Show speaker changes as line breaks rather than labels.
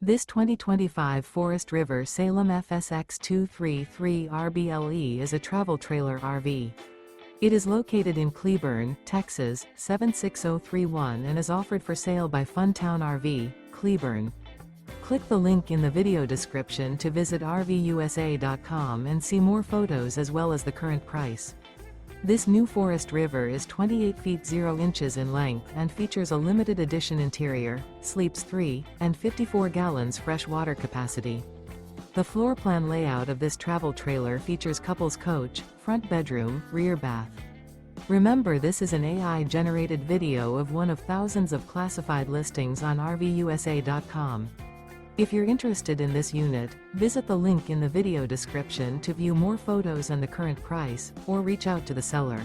This 2025 Forest River Salem FSX 233 RBLE is a travel trailer RV. It is located in Cleburne, Texas, 76031 and is offered for sale by Funtown RV, Cleburne. Click the link in the video description to visit RVUSA.com and see more photos as well as the current price. This new Forest River is 28 feet 0 inches in length and features a limited edition interior, sleeps 3, and 54 gallons fresh water capacity. The floor plan layout of this travel trailer features couples coach, front bedroom, rear bath. Remember, this is an AI-generated video of one of thousands of classified listings on RVUSA.com. If you're interested in this unit, visit the link in the video description to view more photos and the current price, or reach out to the seller.